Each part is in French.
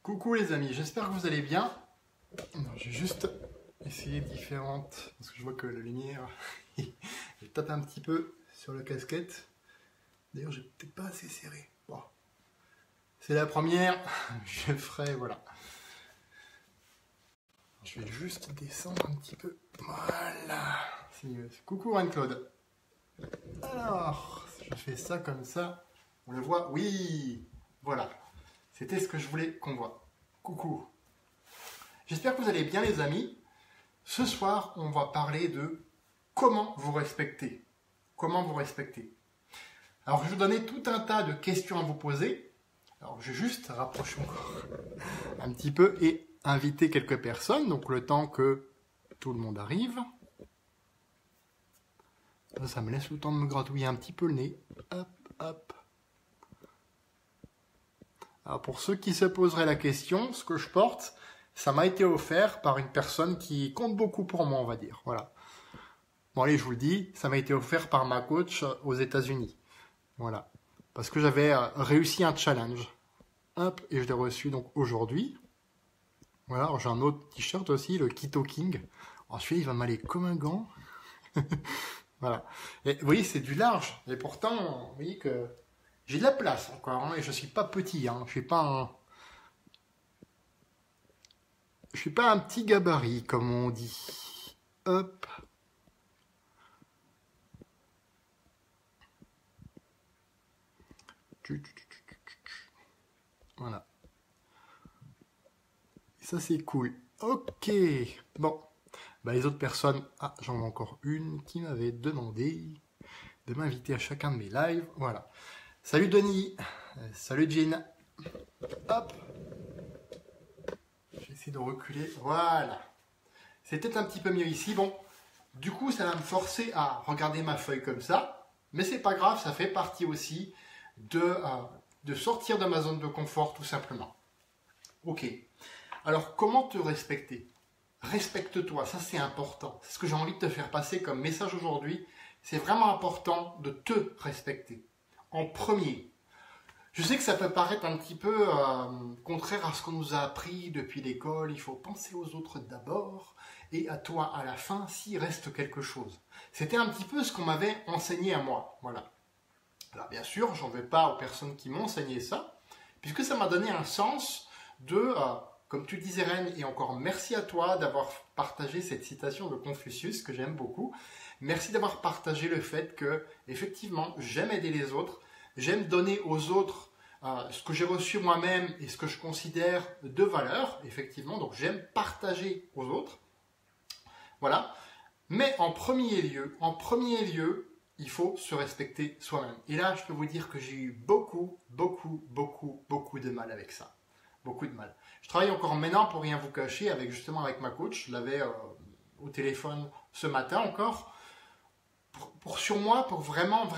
Coucou les amis, j'espère que vous allez bien. J'ai juste essayé différentes, parce que je vois que la lumière, elle tape un petit peu sur la casquette. D'ailleurs, j'ai peut-être pas assez serré. Bon. C'est la première, je ferai, voilà. Je vais juste descendre un petit peu. Voilà, c'est mieux. Coucou Anne-Claude. Alors, je fais ça comme ça. On le voit? Oui, voilà. C'était ce que je voulais qu'on voit. Coucou. J'espère que vous allez bien les amis. Ce soir, on va parler de comment vous respecter. Comment vous respecter. Alors, je vais vous donner tout un tas de questions à vous poser. Alors, je vais juste rapprocher encore un petit peu et inviter quelques personnes. Donc, le temps que tout le monde arrive. Ça me laisse le temps de me gratouiller un petit peu le nez. Hop, hop. Alors, pour ceux qui se poseraient la question, ce que je porte, ça m'a été offert par une personne qui compte beaucoup pour moi, on va dire. Voilà. Bon, allez, je vous le dis, ça m'a été offert par ma coach aux États-Unis. Voilà. Parce que j'avais réussi un challenge. Hop, et je l'ai reçu donc aujourd'hui. Voilà, alors j'ai un autre t-shirt aussi, le Keto King. Ensuite, il va m'aller comme un gant. Voilà. Et vous voyez, c'est du large. Et pourtant, vous voyez que j'ai de la place encore. Hein, et je ne suis pas petit. Hein, je ne suis pas un petit gabarit, comme on dit. Hop. Voilà. Et ça, c'est cool. Ok. Bon. Bah, les autres personnes... Ah, j'en ai encore une qui m'avait demandé de m'inviter à chacun de mes lives. Voilà. Salut Denis. Salut Jean. Hop. J'essaie de reculer. Voilà. C'est peut-être un petit peu mieux ici. Bon. Du coup, ça va me forcer à regarder ma feuille comme ça. Mais c'est pas grave, ça fait partie aussi de sortir de ma zone de confort, tout simplement. Ok. Alors, comment te respecter? Respecte-toi, ça c'est important. C'est ce que j'ai envie de te faire passer comme message aujourd'hui. C'est vraiment important de te respecter. En premier. Je sais que ça peut paraître un petit peu contraire à ce qu'on nous a appris depuis l'école. Il faut penser aux autres d'abord et à toi à la fin s'il reste quelque chose. C'était un petit peu ce qu'on m'avait enseigné à moi. Voilà. Alors bien sûr, j'en veux pas aux personnes qui m'ont enseigné ça, puisque ça m'a donné un sens de... comme tu disais Rennes, et encore merci à toi d'avoir partagé cette citation de Confucius que j'aime beaucoup. Merci d'avoir partagé le fait que, effectivement, j'aime aider les autres, j'aime donner aux autres ce que j'ai reçu moi-même et ce que je considère de valeur, effectivement, donc j'aime partager aux autres. Voilà. Mais en premier lieu, il faut se respecter soi-même. Et là, je peux vous dire que j'ai eu beaucoup de mal avec ça. Beaucoup de mal. Je travaille encore maintenant, pour rien vous cacher, justement avec ma coach. Je l'avais au téléphone ce matin encore. Sur moi, pour vraiment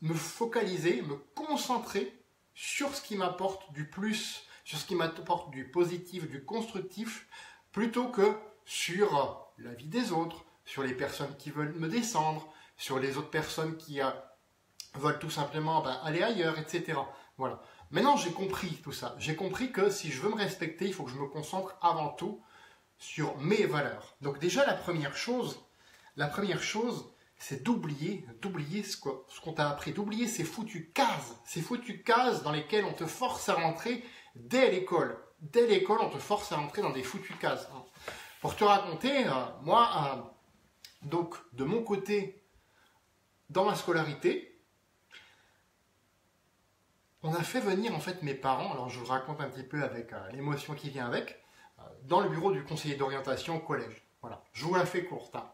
me focaliser, me concentrer sur ce qui m'apporte du plus, sur ce qui m'apporte du positif, du constructif, plutôt que sur la vie des autres, sur les personnes qui veulent me descendre, sur les autres personnes qui veulent tout simplement aller ailleurs, etc. Voilà. Maintenant, j'ai compris tout ça. J'ai compris que si je veux me respecter, il faut que je me concentre avant tout sur mes valeurs. Donc déjà, la première chose, c'est d'oublier ce qu'on t'a appris, d'oublier ces foutues cases dans lesquelles on te force à rentrer dès l'école. Dès l'école, on te force à rentrer dans des foutues cases. Pour te raconter, moi, donc de mon côté, dans ma scolarité, on a fait venir en fait mes parents, alors je vous raconte un petit peu avec l'émotion qui vient avec, dans le bureau du conseiller d'orientation au collège. Voilà, je vous la fais courte. Hein.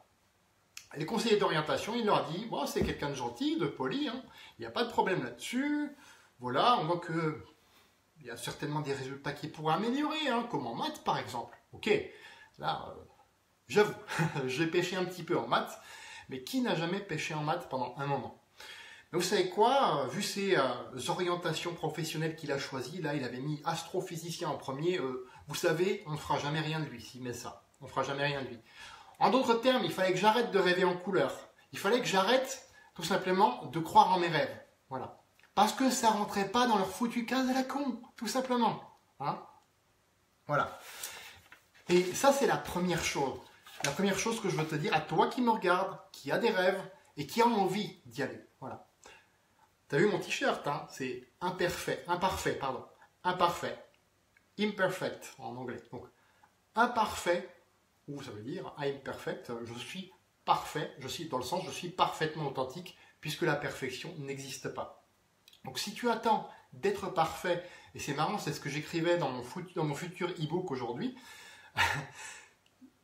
Les conseillers d'orientation, il leur dit, bon, c'est quelqu'un de gentil, de poli, hein, il n'y a pas de problème là-dessus. Voilà, on voit que il y a certainement des résultats qui pourraient améliorer, hein, comme en maths par exemple. Ok, là, j'avoue, j'ai pêché un petit peu en maths, mais qui n'a jamais pêché en maths pendant un moment? Mais vous savez quoi, vu ces orientations professionnelles qu'il a choisies, là il avait mis astrophysicien en premier, vous savez, on ne fera jamais rien de lui s'il met ça. On ne fera jamais rien de lui. En d'autres termes, il fallait que j'arrête de rêver en couleur. Il fallait que j'arrête tout simplement de croire en mes rêves. Voilà. Parce que ça rentrait pas dans leur foutu case à la con, tout simplement. Hein? Voilà. Et ça, c'est la première chose. La première chose que je veux te dire à toi qui me regarde, qui a des rêves et qui a envie d'y aller. Voilà. Tu as vu mon t-shirt, hein? C'est imparfait, pardon. Imparfait. Imperfect en anglais. Donc, imparfait, ou ça veut dire I'm perfect, je suis parfait, je suis dans le sens je suis parfaitement authentique, puisque la perfection n'existe pas. Donc si tu attends d'être parfait, et c'est marrant, c'est ce que j'écrivais dans mon futur e-book aujourd'hui,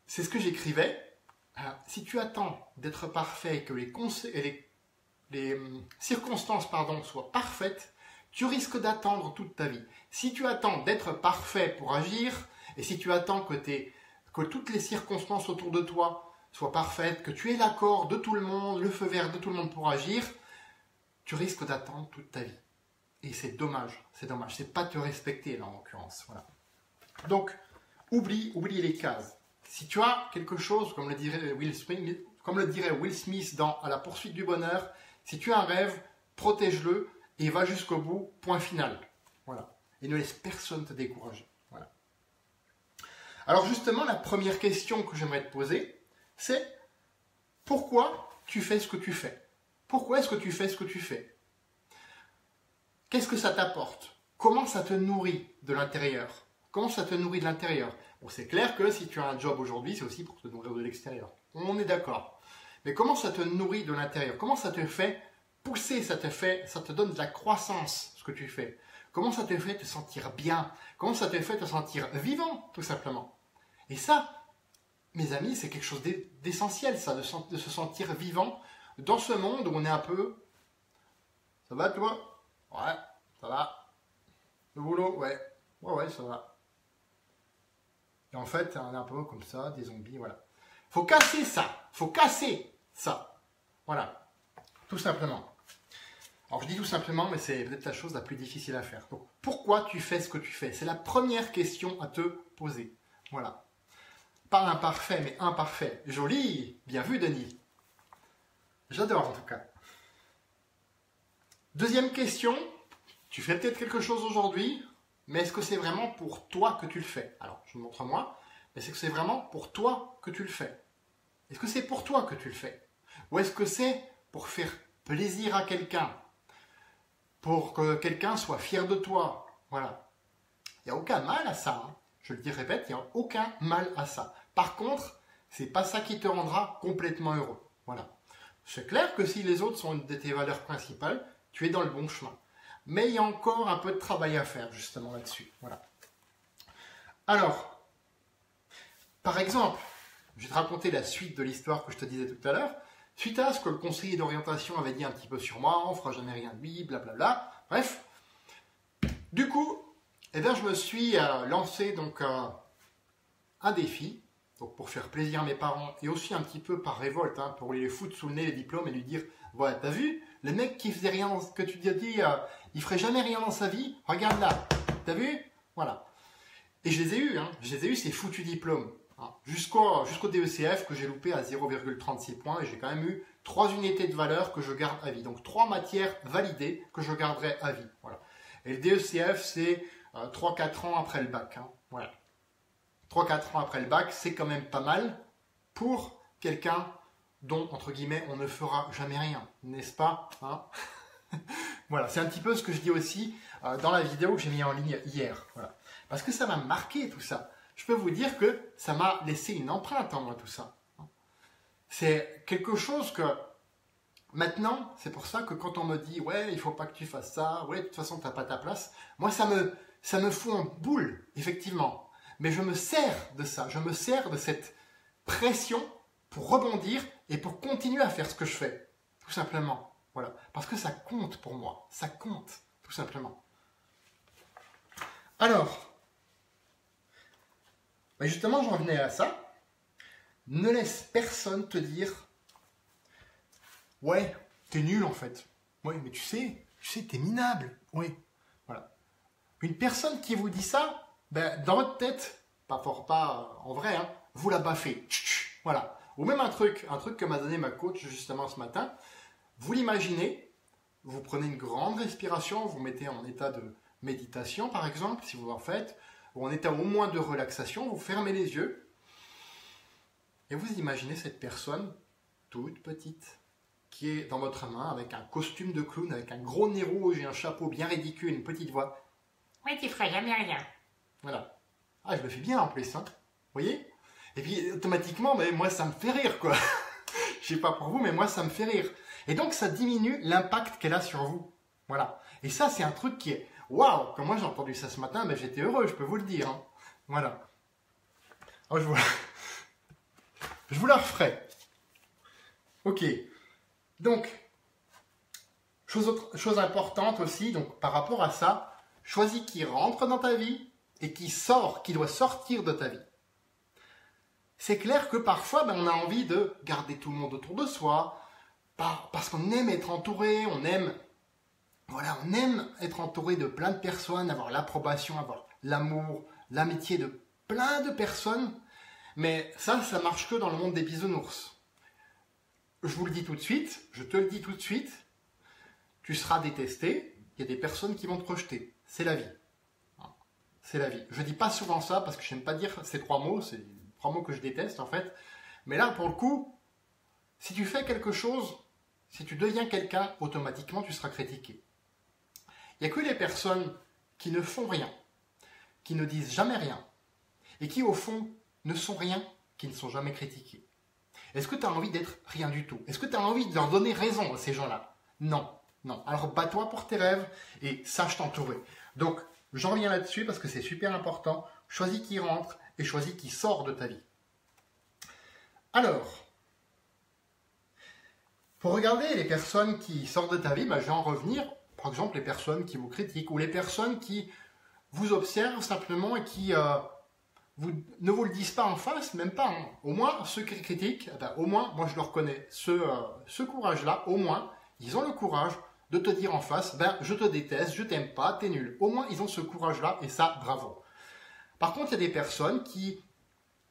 c'est ce que j'écrivais, si tu attends d'être parfait et que les circonstances soient parfaites, tu risques d'attendre toute ta vie. Si tu attends d'être parfait pour agir, et si tu attends que toutes les circonstances autour de toi soient parfaites, que tu aies l'accord de tout le monde, le feu vert de tout le monde pour agir, tu risques d'attendre toute ta vie. Et c'est dommage, c'est pas te respecter là en l'occurrence. Voilà. Donc, oublie les cases. Si tu as quelque chose, comme le dirait Will Smith dans À la poursuite du bonheur, si tu as un rêve, protège-le et va jusqu'au bout, point final. Voilà. Et ne laisse personne te décourager. Voilà. Alors justement, la première question que j'aimerais te poser, c'est pourquoi tu fais ce que tu fais? Pourquoi est-ce que tu fais ce que tu fais? Qu'est-ce que ça t'apporte? Comment ça te nourrit de l'intérieur? Comment ça te nourrit de l'intérieur? Bon, c'est clair que si tu as un job aujourd'hui, c'est aussi pour te nourrir de l'extérieur. On est d'accord. Mais comment ça te nourrit de l'intérieur? Comment ça te fait pousser, ça te donne de la croissance, ce que tu fais? Comment ça te fait te sentir bien? Comment ça te fait te sentir vivant, tout simplement? Et ça, mes amis, c'est quelque chose d'essentiel, ça, de se sentir vivant dans ce monde où on est un peu... Ça va, toi? Ouais, ça va. Le boulot, ouais. Ouais, ça va. Et en fait, on est un peu comme ça, des zombies, voilà. Faut casser ça. Faut casser ça. Voilà. Tout simplement. Alors, je dis tout simplement, mais c'est peut-être la chose la plus difficile à faire. Donc, pourquoi tu fais ce que tu fais? C'est la première question à te poser. Voilà. Pas imparfait, mais imparfait. Joli. Bien vu, Denis. J'adore, en tout cas. Deuxième question. Tu fais peut-être quelque chose aujourd'hui, mais est-ce que c'est vraiment pour toi que tu le fais? Alors, je me montre moi, mais c'est que c'est vraiment pour toi que tu le fais. Est-ce que c'est pour toi que tu le fais? Ou est-ce que c'est pour faire plaisir à quelqu'un? Pour que quelqu'un soit fier de toi? Voilà. Il n'y a aucun mal à ça. Hein. Je le dis, répète, il n'y a aucun mal à ça. Par contre, c'est pas ça qui te rendra complètement heureux. Voilà. C'est clair que si les autres sont une de tes valeurs principales, tu es dans le bon chemin. Mais il y a encore un peu de travail à faire justement là-dessus. Voilà. Alors, par exemple, je vais te raconter la suite de l'histoire que je te disais tout à l'heure. Suite à ce que le conseiller d'orientation avait dit un petit peu sur moi, on fera jamais rien de lui, blablabla. Bref. Du coup, eh bien, je me suis lancé donc un défi, donc pour faire plaisir à mes parents et aussi un petit peu par révolte, hein, pour les foutre sous le nez les diplômes et lui dire, voilà, t'as vu, le mec qui faisait rien, que tu t'as dit, il ferait jamais rien dans sa vie, regarde là, t'as vu? Voilà. Et je les ai eus, hein, ces foutus diplômes. Hein, jusqu'au DECF que j'ai loupé à 0,36 points et j'ai quand même eu 3 unités de valeur que je garde à vie. Donc 3 matières validées que je garderai à vie. Voilà. Et le DECF, c'est 3-4 ans après le bac. Hein, voilà. 3-4 ans après le bac, c'est quand même pas mal pour quelqu'un dont, entre guillemets, on ne fera jamais rien, n'est-ce pas? Hein? Voilà, c'est un petit peu ce que je dis aussi dans la vidéo que j'ai mis en ligne hier. Voilà. Parce que ça m'a marqué tout ça. Je peux vous dire que ça m'a laissé une empreinte en moi tout ça. C'est quelque chose que maintenant, c'est pour ça que quand on me dit « ouais, il faut pas que tu fasses ça, ouais, de toute façon, tu n'as pas ta place », moi, ça me fout en boule, effectivement. Mais je me sers de ça, je me sers de cette pression pour rebondir et pour continuer à faire ce que je fais, tout simplement. Voilà. Parce que ça compte pour moi, ça compte, tout simplement. Alors, ben justement, j'en venais à ça. Ne laisse personne te dire « ouais, t'es nul en fait. Ouais, mais tu sais, t'es minable. Oui, voilà. » Une personne qui vous dit ça, ben, dans votre tête, pas en vrai, hein, vous la baffez. Voilà. Ou même un truc que m'a donné ma coach justement ce matin. Vous l'imaginez, vous prenez une grande respiration, vous mettez en état méditation par exemple, si vous en faites, ou en état au moins de relaxation, vous fermez les yeux et vous imaginez cette personne toute petite qui est dans votre main avec un costume de clown, avec un gros nez rouge et un chapeau bien ridicule, une petite voix. Oui, tu feras jamais rien. Voilà. Ah, je le fais bien en plus, hein. Vous voyez? Et puis automatiquement, mais moi ça me fait rire quoi. Je sais pas pour vous, mais moi ça me fait rire. Et donc ça diminue l'impact qu'elle a sur vous. Voilà. Et ça c'est un truc qui est waouh. Quand moi j'ai entendu ça ce matin, ben, j'étais heureux, je peux vous le dire. Hein. Voilà. Oh, je vous la referai. Ok. Donc, chose importante aussi, donc par rapport à ça, choisis qui rentre dans ta vie et qui sort, qui doit sortir de ta vie. C'est clair que parfois, ben, on a envie de garder tout le monde autour de soi, parce qu'on aime être entouré, on aime être entouré de plein de personnes, avoir l'approbation, avoir l'amour, l'amitié de plein de personnes. Mais ça marche que dans le monde des bisounours. Je vous le dis tout de suite, je te le dis tout de suite, tu seras détesté, il y a des personnes qui vont te rejeter. C'est la vie. C'est la vie. Je dis pas souvent ça parce que je n'aime pas dire ces trois mots, c'est 3 mots que je déteste en fait. Mais là, pour le coup, si tu fais quelque chose, si tu deviens quelqu'un, automatiquement tu seras critiqué. Il n'y a que les personnes qui ne font rien, qui ne disent jamais rien, et qui au fond ne sont rien, qui ne sont jamais critiqués. Est-ce que tu as envie d'être rien du tout? Est-ce que tu as envie de leur donner raison à ces gens-là? Non, non. Alors bats-toi pour tes rêves et sache t'entourer. Donc, j'en reviens là-dessus parce que c'est super important. Choisis qui rentre et choisis qui sort de ta vie. Alors, pour regarder les personnes qui sortent de ta vie, je vais en revenir. Par exemple, les personnes qui vous critiquent ou les personnes qui vous observent simplement et qui ne vous le disent pas en face, même pas. Hein. Au moins, ceux qui critiquent, au moins, moi je le reconnais, ce courage-là, au moins, ils ont le courage de te dire en face, je te déteste, je t'aime pas, t'es nul. Au moins, ils ont ce courage-là et ça, bravo. Par contre, il y a des personnes qui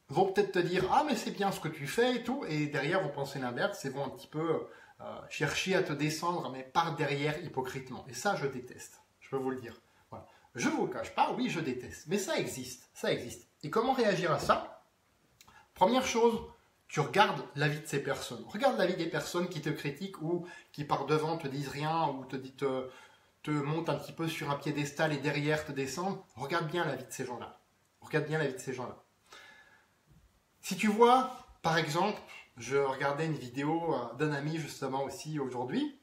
vont peut-être te dire, ah mais c'est bien ce que tu fais et tout, et derrière vont penser l'inverse et vont un petit peu chercher à te descendre, mais par derrière hypocritement. Et ça, je déteste, je peux vous le dire. Voilà. Je ne vous le cache pas, oui, je déteste, mais ça existe, ça existe. Et comment réagir à ça? Première chose, tu regardes la vie de ces personnes. Regarde la vie des personnes qui te critiquent ou qui par devant te disent rien ou te montent un petit peu sur un piédestal et derrière te descendent. Regarde bien la vie de ces gens-là. Regarde bien la vie de ces gens-là. Si tu vois, par exemple, je regardais une vidéo d'un ami justement aussi aujourd'hui,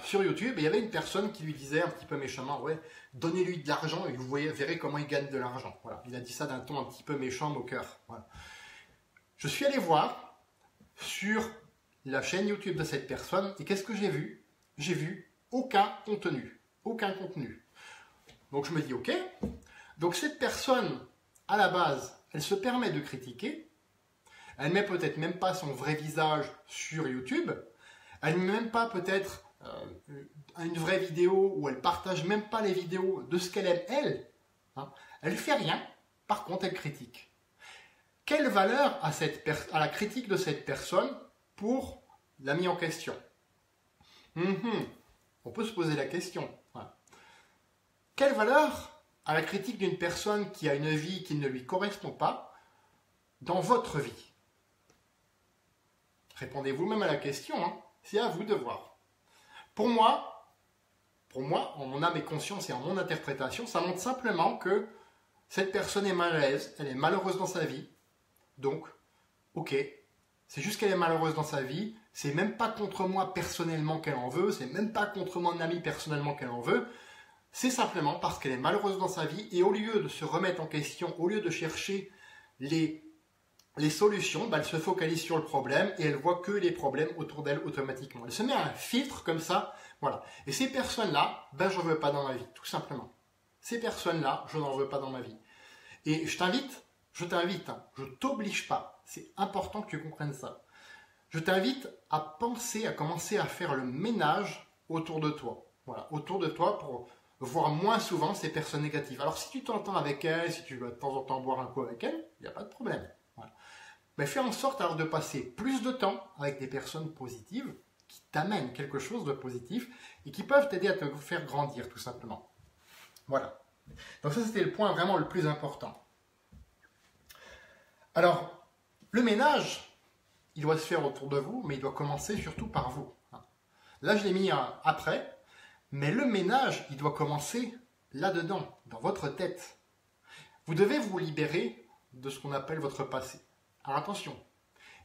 sur YouTube, et il y avait une personne qui lui disait un petit peu méchamment, ouais, donnez-lui de l'argent et vous verrez comment il gagne de l'argent. Voilà. Il a dit ça d'un ton un petit peu méchant, moqueur. Voilà. Je suis allé voir sur la chaîne YouTube de cette personne et qu'est-ce que j'ai vu? J'ai vu aucun contenu. Aucun contenu. Donc je me dis, ok, donc cette personne, à la base, elle se permet de critiquer. Elle ne met peut-être même pas son vrai visage sur YouTube. Elle ne met même pas peut-être une vraie vidéo où elle partage même pas les vidéos de ce qu'elle aime elle. Hein. Elle fait rien, par contre elle critique. Quelle valeur a la critique de cette personne pour la mise en question? On peut se poser la question. Voilà. Quelle valeur a la critique d'une personne qui a une vie qui ne lui correspond pas dans votre vie? Répondez vous-même à la question, hein. C'est à vous de voir. Pour moi, en mon âme et conscience et en mon interprétation, ça montre simplement que cette personne est mal à l'aise, elle est malheureuse dans sa vie. Donc, ok, c'est juste qu'elle est malheureuse dans sa vie, c'est même pas contre moi personnellement qu'elle en veut, c'est même pas contre mon ami personnellement qu'elle en veut, c'est simplement parce qu'elle est malheureuse dans sa vie et au lieu de se remettre en question, au lieu de chercher les solutions, elle se focalise sur le problème et elle voit que les problèmes autour d'elle automatiquement. Elle se met un filtre comme ça, voilà. Et ces personnes-là, je ne veux pas dans ma vie, tout simplement. Ces personnes-là, je n'en veux pas dans ma vie. Et je t'invite, je ne t'oblige pas. C'est important que tu comprennes ça. Je t'invite à penser, à commencer à faire le ménage autour de toi. Voilà, autour de toi pour voir moins souvent ces personnes négatives. Alors si tu t'entends avec elles, si tu vas de temps en temps boire un coup avec elles, il n'y a pas de problème. Voilà. Mais fais en sorte alors de passer plus de temps avec des personnes positives qui t'amènent quelque chose de positif et qui peuvent t'aider à te faire grandir tout simplement. Voilà. Donc ça, c'était le point vraiment le plus important. Alors, le ménage, il doit se faire autour de vous, mais il doit commencer surtout par vous. Là, je l'ai mis après, mais le ménage, il doit commencer là-dedans, dans votre tête. Vous devez vous libérer de ce qu'on appelle votre passé. Alors attention,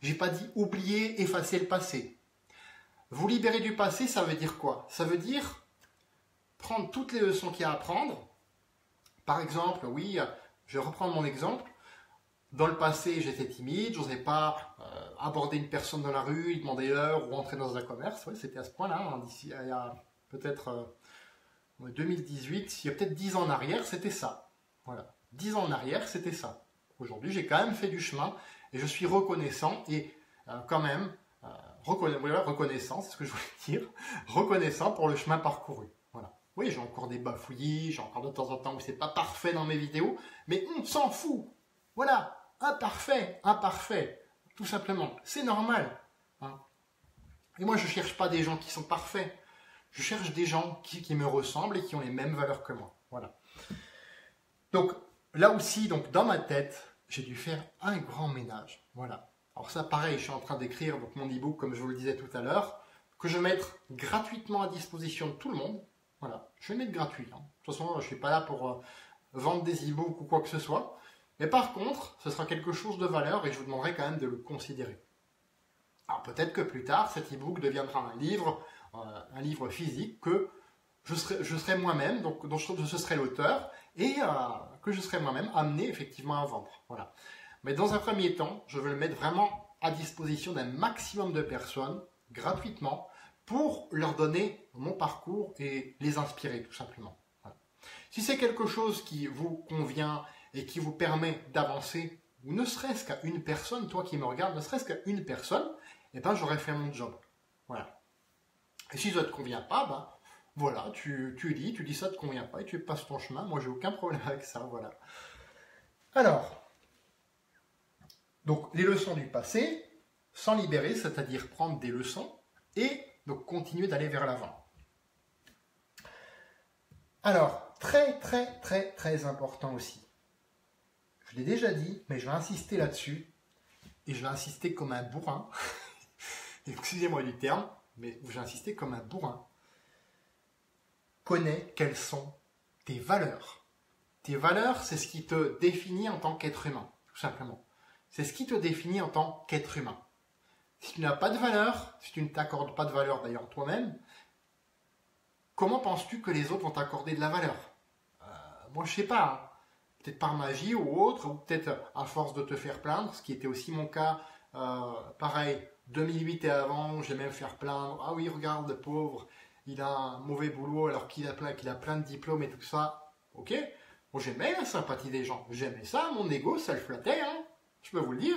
j'ai pas dit oublier, effacer le passé. Vous libérer du passé, ça veut dire quoi? Ça veut dire prendre toutes les leçons qu'il y a à apprendre. Par exemple, oui, je vais reprendre mon exemple. Dans le passé, j'étais timide, je n'osais pas aborder une personne dans la rue, lui demander l'heure ou entrer dans un commerce. Ouais, c'était à ce point-là, hein, d'ici il y a peut-être 2018, il y a peut-être 10 ans en arrière, c'était ça. Voilà, 10 ans en arrière, c'était ça. Aujourd'hui, j'ai quand même fait du chemin et je suis reconnaissant et quand même, reconnaissant, c'est ce que je voulais dire, reconnaissant pour le chemin parcouru. Voilà. Oui, j'ai encore des bafouillis, j'ai encore de temps en temps où c'est pas parfait dans mes vidéos, mais on s'en fout. Voilà. Imparfait, tout simplement. C'est normal. Hein. Et moi, je ne cherche pas des gens qui sont parfaits. Je cherche des gens qui me ressemblent et qui ont les mêmes valeurs que moi. Voilà. Donc, là aussi, donc, dans ma tête, j'ai dû faire un grand ménage. Voilà. Alors ça, pareil, je suis en train d'écrire mon e-book, comme je vous le disais tout à l'heure, que je vais mettre gratuitement à disposition de tout le monde. Voilà. Je vais le mettre gratuit. Hein. De toute façon, je ne suis pas là pour vendre des e-books ou quoi que ce soit. Mais par contre, ce sera quelque chose de valeur et je vous demanderai quand même de le considérer. Alors peut-être que plus tard, cet e-book deviendra un livre physique que je serai moi-même, donc dont je serai l'auteur et que je serai moi-même amené effectivement à vendre. Voilà. Mais dans un premier temps, je veux le mettre vraiment à disposition d'un maximum de personnes, gratuitement, pour leur donner mon parcours et les inspirer tout simplement. Voilà. Si c'est quelque chose qui vous convient et qui vous permet d'avancer, ou ne serait-ce qu'à une personne, toi qui me regardes, ne serait-ce qu'à une personne, eh ben j'aurais fait mon job. Voilà. Et si ça ne te convient pas, ben voilà, tu dis ça ne te convient pas et tu passes ton chemin. Moi, j'ai aucun problème avec ça, voilà. Alors, donc les leçons du passé, s'en libérer, c'est-à-dire prendre des leçons et donc continuer d'aller vers l'avant. Alors, très important aussi. Je l'ai déjà dit, mais je vais insister là-dessus. Et je vais insister comme un bourrin. Excusez-moi du terme, mais je vais insister comme un bourrin. Connais quelles sont tes valeurs. Tes valeurs, c'est ce qui te définit en tant qu'être humain, tout simplement. C'est ce qui te définit en tant qu'être humain. Si tu n'as pas de valeur, si tu ne t'accordes pas de valeur d'ailleurs toi-même, comment penses-tu que les autres vont t'accorder de la valeur? Moi, je sais pas. Hein. Peut-être par magie ou autre, ou peut-être à force de te faire plaindre, ce qui était aussi mon cas, pareil, 2008 et avant, j'aimais me faire plaindre. Ah oui, regarde, le pauvre, il a un mauvais boulot alors qu'il a plein de diplômes et tout ça. Ok, moi j'aimais la sympathie des gens, j'aimais ça, mon ego, ça le flattait, hein, je peux vous le dire.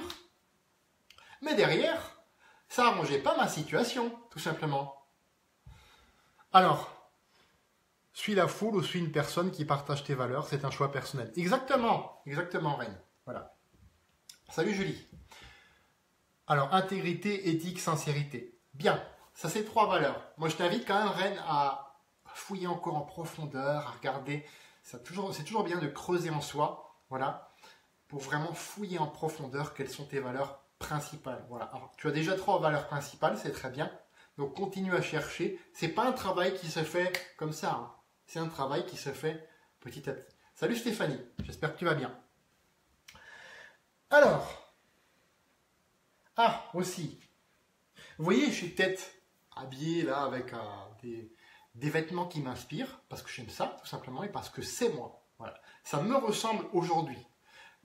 Mais derrière, ça n'arrangeait pas ma situation, tout simplement. Alors, suis la foule ou suis une personne qui partage tes valeurs, c'est un choix personnel. Exactement, Reine. Voilà. Salut Julie. Alors, intégrité, éthique, sincérité. Bien, ça c'est 3 valeurs. Moi je t'invite quand même, Reine, à fouiller encore en profondeur, à regarder. C'est toujours bien de creuser en soi, voilà, pour vraiment fouiller en profondeur quelles sont tes valeurs principales. Voilà. Alors, tu as déjà 3 valeurs principales, c'est très bien. Donc continue à chercher. C'est pas un travail qui se fait comme ça. Hein. C'est un travail qui se fait petit à petit. Salut Stéphanie, j'espère que tu vas bien. Alors, aussi, vous voyez, je suis peut-être habillé là avec des vêtements qui m'inspirent, parce que j'aime ça tout simplement, et parce que c'est moi. Voilà. Ça me ressemble aujourd'hui.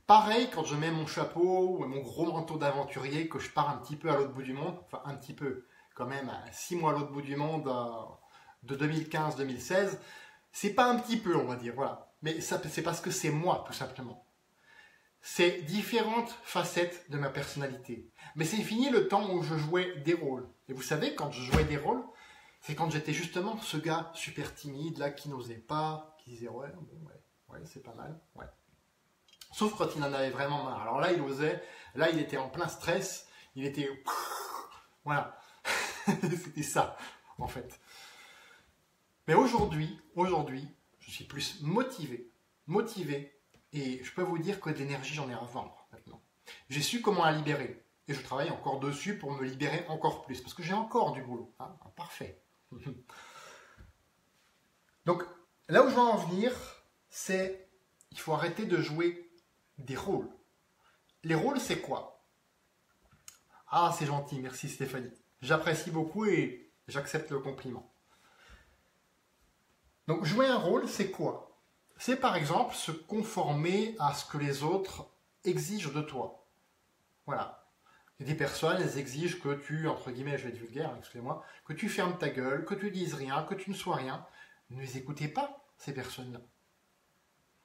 Pareil quand je mets mon chapeau ou mon gros manteau d'aventurier, que je pars un petit peu à l'autre bout du monde, enfin un petit peu, quand même 6 mois à l'autre bout du monde, de 2015-2016, c'est pas un petit peu, on va dire, voilà. Mais c'est parce que c'est moi, tout simplement. C'est différentes facettes de ma personnalité. Mais c'est fini le temps où je jouais des rôles. Et vous savez, quand je jouais des rôles, c'est quand j'étais justement ce gars super timide, là, qui n'osait pas, qui disait ouais, bon, ouais, c'est pas mal, ouais. Sauf quand il en avait vraiment marre. Alors là, il osait, là, il était en plein stress, il était... Voilà. C'était ça, en fait. Mais aujourd'hui, je suis plus motivé, et je peux vous dire que de l'énergie, j'en ai à vendre maintenant. J'ai su comment la libérer, et je travaille encore dessus pour me libérer encore plus, parce que j'ai encore du boulot. Hein, parfait. Donc, là où je veux en venir, c'est il faut arrêter de jouer des rôles. Les rôles, c'est quoi? Ah, c'est gentil, merci Stéphanie. J'apprécie beaucoup et j'accepte le compliment. Donc, jouer un rôle, c'est quoi? C'est par exemple se conformer à ce que les autres exigent de toi. Voilà. Et des personnes, elles exigent que tu, entre guillemets, je vais être vulgaire, excusez-moi, que tu fermes ta gueule, que tu dises rien, que tu ne sois rien. Ne les écoutez pas, ces personnes-là.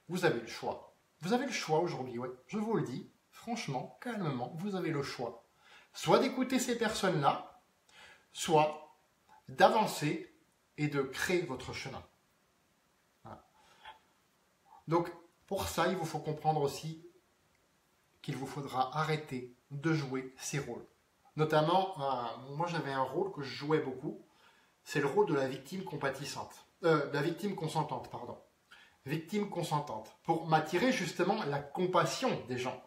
Vous avez le choix. Vous avez le choix aujourd'hui, ouais. Je vous le dis, franchement, calmement, vous avez le choix. Soit d'écouter ces personnes-là, soit d'avancer et de créer votre chemin. Voilà. Donc, pour ça, il vous faut comprendre aussi qu'il vous faudra arrêter de jouer ces rôles. Notamment, moi j'avais un rôle que je jouais beaucoup, c'est le rôle de la victime compatissante. De la victime consentante, pardon. Victime consentante. Pour m'attirer justement la compassion des gens.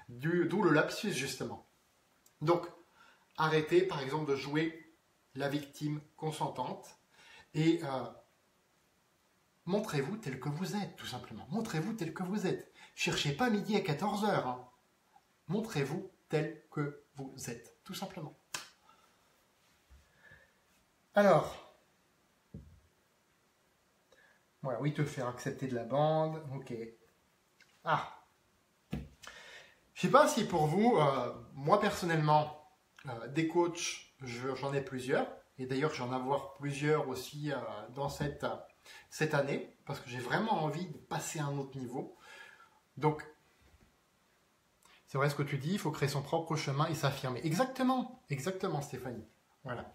D'où le lapsus justement. Donc, arrêtez par exemple de jouer la victime consentante et montrez-vous tel que vous êtes, tout simplement. Montrez-vous tel que vous êtes. Cherchez pas midi à 14 h. Hein. Montrez-vous tel que vous êtes, tout simplement. Alors, voilà, oui, te faire accepter de la bande, ok. Ah, je sais pas si pour vous, moi personnellement, des coachs, j'en ai plusieurs, et d'ailleurs je vais en avoir plusieurs aussi dans cette année, parce que j'ai vraiment envie de passer à un autre niveau. Donc, c'est vrai ce que tu dis, il faut créer son propre chemin et s'affirmer. Exactement, exactement Stéphanie. Voilà.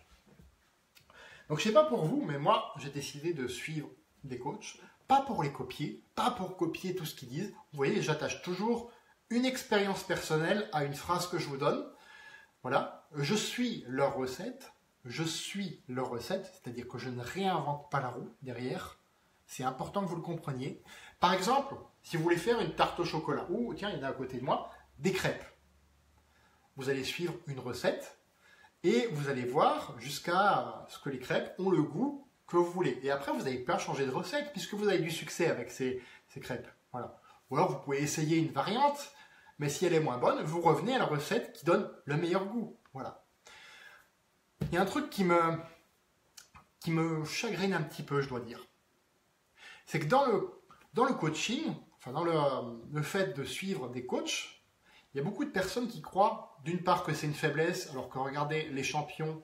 Donc je sais pas pour vous, mais moi j'ai décidé de suivre des coachs, pas pour les copier, pas pour copier tout ce qu'ils disent. Vous voyez, j'attache toujours une expérience personnelle à une phrase que je vous donne. Voilà, je suis leur recette, c'est-à-dire que je ne réinvente pas la roue derrière. C'est important que vous le compreniez. Par exemple, si vous voulez faire une tarte au chocolat, ou tiens, il y en a à côté de moi, des crêpes. Vous allez suivre une recette et vous allez voir jusqu'à ce que les crêpes ont le goût que vous voulez. Et après, vous n'allez pas changer de recette puisque vous avez du succès avec ces crêpes. Voilà. Ou alors, vous pouvez essayer une variante, mais si elle est moins bonne, vous revenez à la recette qui donne le meilleur goût. Voilà. Il y a un truc qui me chagrine un petit peu, je dois dire. C'est que dans le coaching, enfin dans le fait de suivre des coachs, il y a beaucoup de personnes qui croient, d'une part, que c'est une faiblesse, alors que regardez les champions,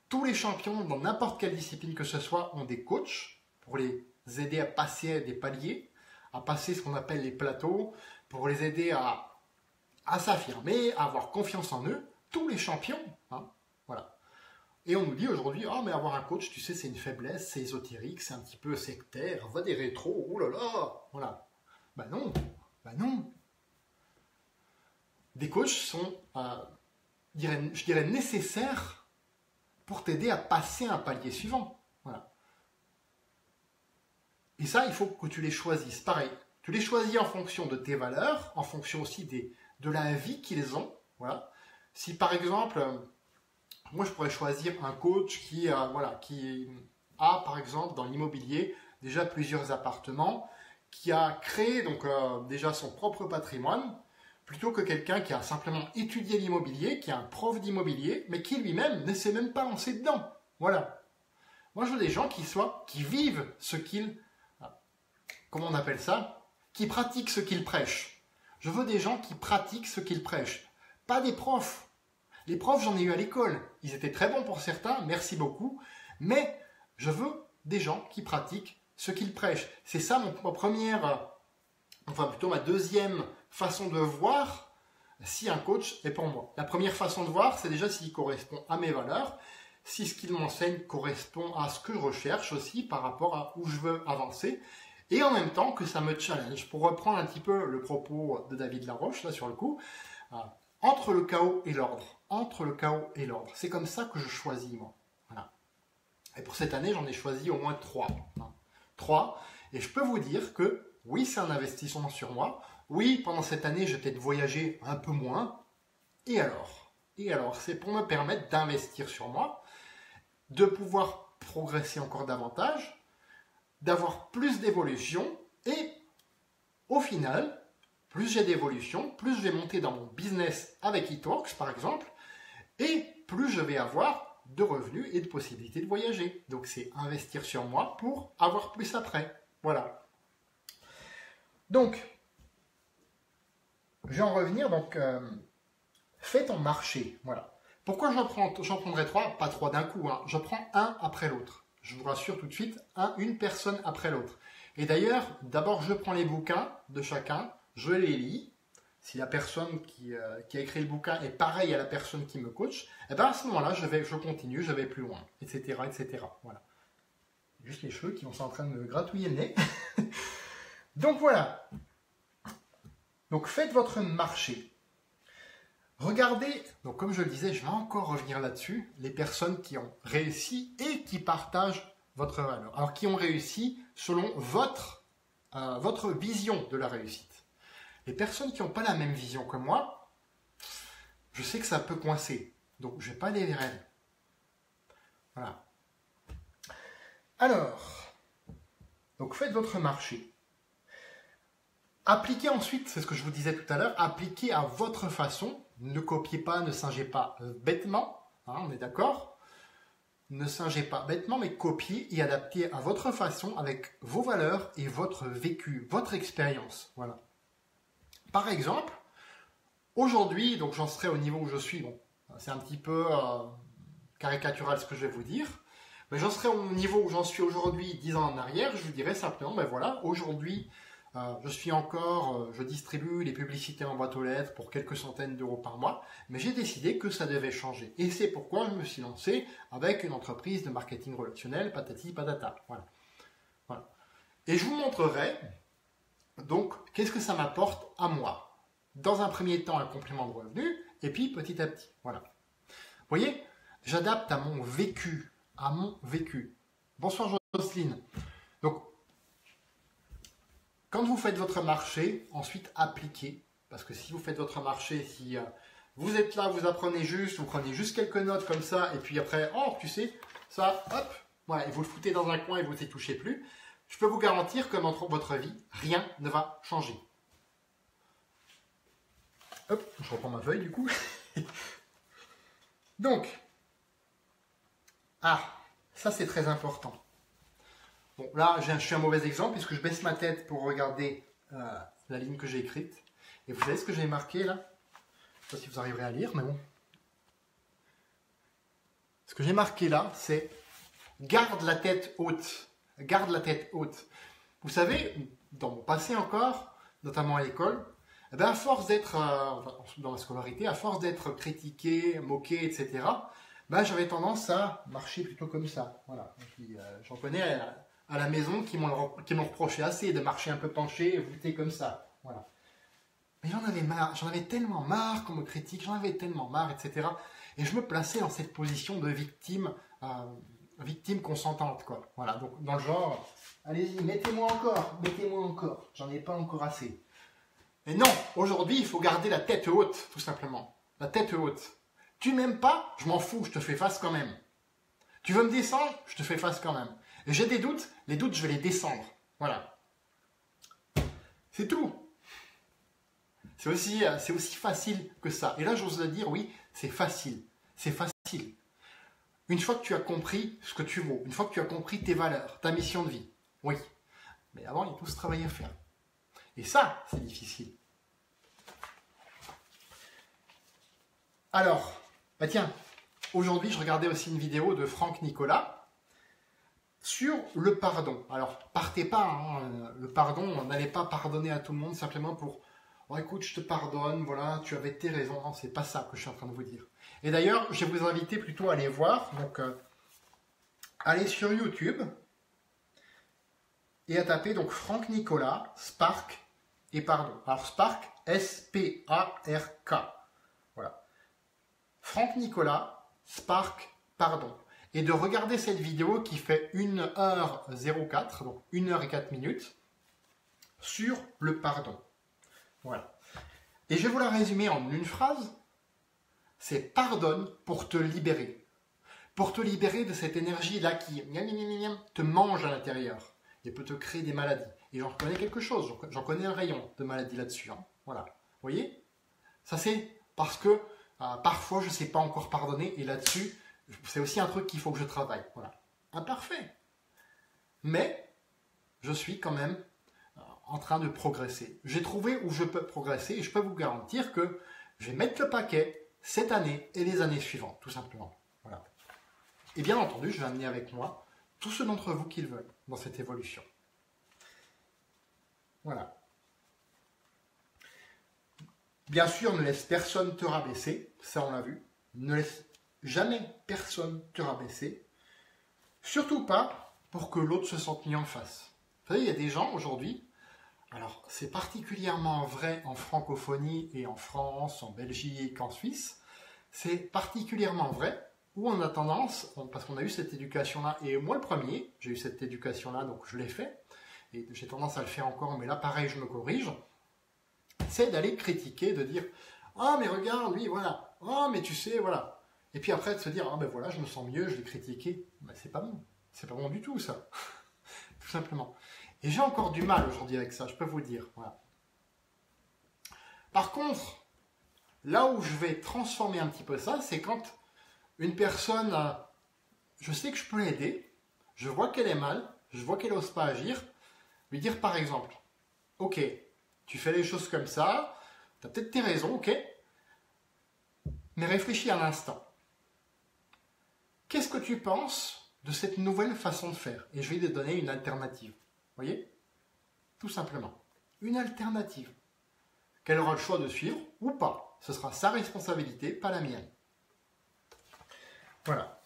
tous les champions, dans n'importe quelle discipline que ce soit, ont des coachs pour les aider à passer des paliers, à passer ce qu'on appelle les plateaux, pour les aider à s'affirmer, à avoir confiance en eux. Tous les champions, hein, voilà. Et on nous dit aujourd'hui, ah mais avoir un coach, tu sais, c'est une faiblesse, c'est ésotérique, c'est un petit peu sectaire, va des rétros, oh là là, voilà. Ben non, ben non. Des coachs sont, je dirais, nécessaires pour t'aider à passer un palier suivant. Voilà. Et ça, il faut que tu les choisisses. Pareil, tu les choisis en fonction de tes valeurs, en fonction aussi de la vie qu'ils ont. Voilà. Si par exemple, moi je pourrais choisir un coach qui a par exemple dans l'immobilier déjà plusieurs appartements, qui a créé donc déjà son propre patrimoine, plutôt que quelqu'un qui a simplement étudié l'immobilier, qui est un prof d'immobilier, mais qui lui-même ne s'est même pas lancé dedans. Voilà. Moi, je veux des gens qui vivent ce qu'ils, comment on appelle ça, qui pratiquent ce qu'ils prêchent. Je veux des gens qui pratiquent ce qu'ils prêchent, pas des profs. Les profs, j'en ai eu à l'école. Ils étaient très bons pour certains, merci beaucoup, mais je veux des gens qui pratiquent ce qu'ils prêchent. C'est ça ma deuxième façon de voir si un coach est pour moi. La première façon de voir, c'est déjà s'il correspond à mes valeurs, si ce qu'il m'enseigne correspond à ce que je recherche aussi par rapport à où je veux avancer, et en même temps que ça me challenge. Pour reprendre un petit peu le propos de David Laroche, là sur le coup, entre le chaos et l'ordre. Entre le chaos et l'ordre. C'est comme ça que je choisis, moi. Voilà. Et pour cette année, j'en ai choisi au moins 3. 3. Et je peux vous dire que oui, c'est un investissement sur moi. Oui, pendant cette année, je vais peut-être voyager un peu moins. Et alors? C'est pour me permettre d'investir sur moi, de pouvoir progresser encore davantage, d'avoir plus d'évolution et au final, plus j'ai d'évolution, plus je vais monter dans mon business avec eTalks par exemple, et plus je vais avoir de revenus et de possibilités de voyager. Donc c'est investir sur moi pour avoir plus après. Voilà. Donc, je vais en revenir. Donc, fais ton marché. Voilà. Pourquoi j'en prendrai 3? Pas 3 d'un coup. Hein. Je prends un après l'autre. Je vous rassure tout de suite, une personne après l'autre. Et d'ailleurs, d'abord, je prends les bouquins de chacun, je les lis. Si la personne qui a écrit le bouquin est pareille à la personne qui me coach, eh ben à ce moment-là, je continue, je vais plus loin, etc., etc. Voilà. Juste les cheveux qui sont en train de me gratouiller le nez. Donc voilà. Donc faites votre marché. Regardez, donc comme je le disais, je vais encore revenir là-dessus, les personnes qui ont réussi et qui partagent votre valeur. Alors qui ont réussi selon votre vision de la réussite. Les personnes qui n'ont pas la même vision que moi, je sais que ça peut coincer. Donc je ne vais pas aller vers elles. Voilà. Alors, donc faites votre marché. Appliquez ensuite, c'est ce que je vous disais tout à l'heure, appliquez à votre façon. Ne copiez pas, ne singez pas bêtement, hein, on est d'accord? Ne singez pas bêtement, mais copiez et adaptez à votre façon avec vos valeurs et votre vécu, votre expérience. Voilà. Par exemple, aujourd'hui, donc j'en serai au niveau où je suis, bon, c'est un petit peu caricatural ce que je vais vous dire, mais j'en serai au niveau où j'en suis aujourd'hui 10 ans en arrière, je vous dirais simplement, ben voilà, aujourd'hui, je distribue les publicités en boîte aux lettres pour quelques centaines d'euros par mois, mais j'ai décidé que ça devait changer. Et c'est pourquoi je me suis lancé avec une entreprise de marketing relationnel, patati patata. Voilà. Voilà. Et je vous montrerai, donc, qu'est-ce que ça m'apporte à moi. Dans un premier temps, un complément de revenu, et puis petit à petit. Voilà. Vous voyez, j'adapte à mon vécu. Bonsoir Jocelyne. Donc, quand vous faites votre marché, ensuite appliquez. Parce que si vous faites votre marché, si vous êtes là, vous apprenez juste, vous prenez juste quelques notes comme ça, et puis après, oh, tu sais, ça, hop, voilà, et vous le foutez dans un coin et vous n'y touchez plus, je peux vous garantir que dans votre vie, rien ne va changer. Hop, je reprends ma feuille du coup. Donc, ça c'est très important. Bon, là, je suis un mauvais exemple puisque je baisse ma tête pour regarder la ligne que j'ai écrite. Et vous savez ce que j'ai marqué là? Je ne sais pas si vous arriverez à lire, mais bon. Ce que j'ai marqué là, c'est « Garde la tête haute ». Garde la tête haute. Vous savez, dans mon passé encore, notamment à l'école, eh bien, à force d'être, dans la scolarité, à force d'être critiqué, moqué, etc., ben, j'avais tendance à marcher plutôt comme ça. Voilà. J'en connais à la maison qui m'ont reproché assez de marcher un peu penché et voûté comme ça. Voilà. Mais j'en avais marre, j'en avais tellement marre qu'on me critique, j'en avais tellement marre, etc. Et je me plaçais dans cette position de victime consentante, quoi. Voilà, donc dans le genre, allez-y, mettez-moi encore, j'en ai pas encore assez. Mais non, aujourd'hui, il faut garder la tête haute, tout simplement. La tête haute. Tu m'aimes pas, je m'en fous, je te fais face quand même. Tu veux me descendre, je te fais face quand même. Et j'ai des doutes, les doutes, je vais les descendre. Voilà. C'est tout. C'est aussi facile que ça. Et là, j'ose le dire, oui, c'est facile. C'est facile. Une fois que tu as compris ce que tu vaux, une fois que tu as compris tes valeurs, ta mission de vie, oui. Mais avant, il y a tout ce travail à faire. Et ça, c'est difficile. Alors, bah tiens, aujourd'hui, je regardais aussi une vidéo de Franck Nicolas sur le pardon. Alors, partez pas, hein, le pardon, n'allez pas pardonner à tout le monde simplement pour « Oh, écoute, je te pardonne, voilà, tu avais tes raisons. » Non, c'est pas ça que je suis en train de vous dire. Et d'ailleurs, je vais vous inviter plutôt à aller voir. Donc, allez sur YouTube et à taper donc Franck Nicolas, Spark et pardon. Alors, Spark, S-P-A-R-K. Voilà. Franck Nicolas, Spark, pardon. et de regarder cette vidéo qui fait 1h04, donc 1h04, sur le pardon. Voilà. Et je vais vous la résumer en une phrase. C'est pardonne pour te libérer. Pour te libérer de cette énergie-là qui te mange à l'intérieur et peut te créer des maladies. Et j'en connais quelque chose, j'en connais un rayon de maladies là-dessus. Hein. Voilà. Vous voyez? Ça c'est parce que parfois je ne sais pas encore pardonner et là-dessus, c'est aussi un truc qu'il faut que je travaille. Voilà. Imparfait. Mais je suis quand même en train de progresser. J'ai trouvé où je peux progresser et je peux vous garantir que je vais mettre le paquet cette année et les années suivantes, tout simplement. Voilà. Et bien entendu, je vais amener avec moi tous ceux d'entre vous qui le veulent dans cette évolution. Voilà. Bien sûr, ne laisse personne te rabaisser, ça on l'a vu. Ne laisse jamais personne te rabaisser. Surtout pas pour que l'autre se sente mis en face. Vous savez, il y a des gens aujourd'hui, alors c'est particulièrement vrai en francophonie et en France, en Belgique, en Suisse, c'est particulièrement vrai où on a tendance, parce qu'on a eu cette éducation-là, et moi le premier, j'ai eu cette éducation-là, donc je l'ai fait, et j'ai tendance à le faire encore, mais là pareil, je me corrige, c'est d'aller critiquer, de dire « Ah mais regarde, lui, voilà, ah mais tu sais, voilà ». Et puis après de se dire « Ah ben voilà, je me sens mieux, je l'ai critiqué ». Ben, c'est pas bon du tout ça, tout simplement. Et j'ai encore du mal aujourd'hui avec ça, je peux vous le dire. Voilà. Par contre, là où je vais transformer un petit peu ça, c'est quand une personne, je sais que je peux l'aider, je vois qu'elle est mal, je vois qu'elle n'ose pas agir, lui dire par exemple, ok, tu fais les choses comme ça, tu as peut-être tes raisons, ok, mais réfléchis un instant. Qu'est-ce que tu penses de cette nouvelle façon de faire? Et je vais te donner une alternative. Vous voyez? Tout simplement. Une alternative. Qu'elle aura le choix de suivre ou pas. Ce sera sa responsabilité, pas la mienne. Voilà.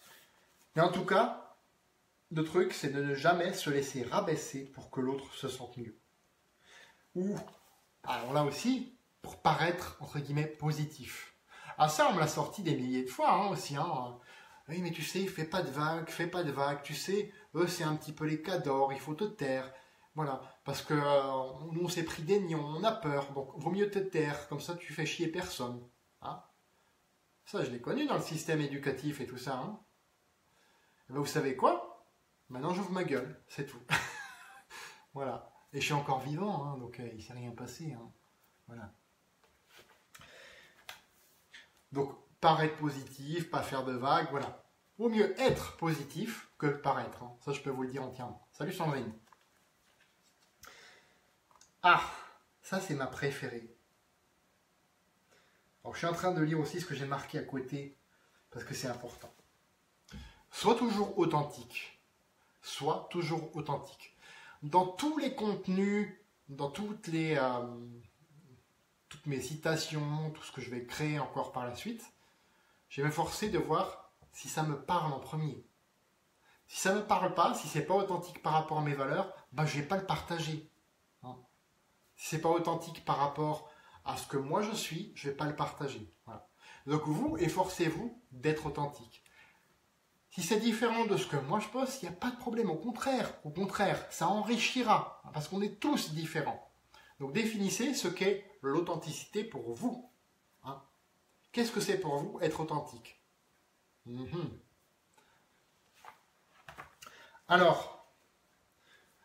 Mais en tout cas, le truc, c'est de ne jamais se laisser rabaisser pour que l'autre se sente mieux. Ou, alors là aussi, pour paraître, entre guillemets, positif. Ah ça, on me l'a sorti des milliers de fois hein, aussi. Hein. Oui, mais tu sais, fais pas de vagues, tu sais, eux, c'est un petit peu les cadors, il faut te taire. Voilà, parce que nous, on s'est pris des nions, on a peur, donc vaut mieux te taire, comme ça, tu fais chier personne. Hein. Ça, je l'ai connu dans le système éducatif et tout ça. Hein. Et ben, vous savez quoi? Maintenant, j'ouvre ma gueule, c'est tout. Voilà. Et je suis encore vivant, hein, donc il ne s'est rien passé. Hein. Voilà. Donc, paraître positif, pas faire de vagues, voilà. Vaut mieux être positif que paraître. Hein. Ça, je peux vous le dire entièrement. Salut Sandrine. Ah, ça c'est ma préférée. Alors, je suis en train de lire aussi ce que j'ai marqué à côté, parce que c'est important. Sois toujours authentique. Sois toujours authentique. Dans tous les contenus, dans toutes mes citations, tout ce que je vais créer encore par la suite, je vais m'efforcer de voir si ça me parle en premier. Si ça ne me parle pas, si c'est pas authentique par rapport à mes valeurs, ben je vais pas le partager. Hein. Si c'est pas authentique par rapport à ce que moi je suis, je vais pas le partager. Voilà. Donc vous, efforcez-vous d'être authentique. Si c'est différent de ce que moi je poste, il n'y a pas de problème. Au contraire, ça enrichira, parce qu'on est tous différents. Donc définissez ce qu'est l'authenticité pour vous. Hein. Qu'est-ce que c'est pour vous être authentique? Alors,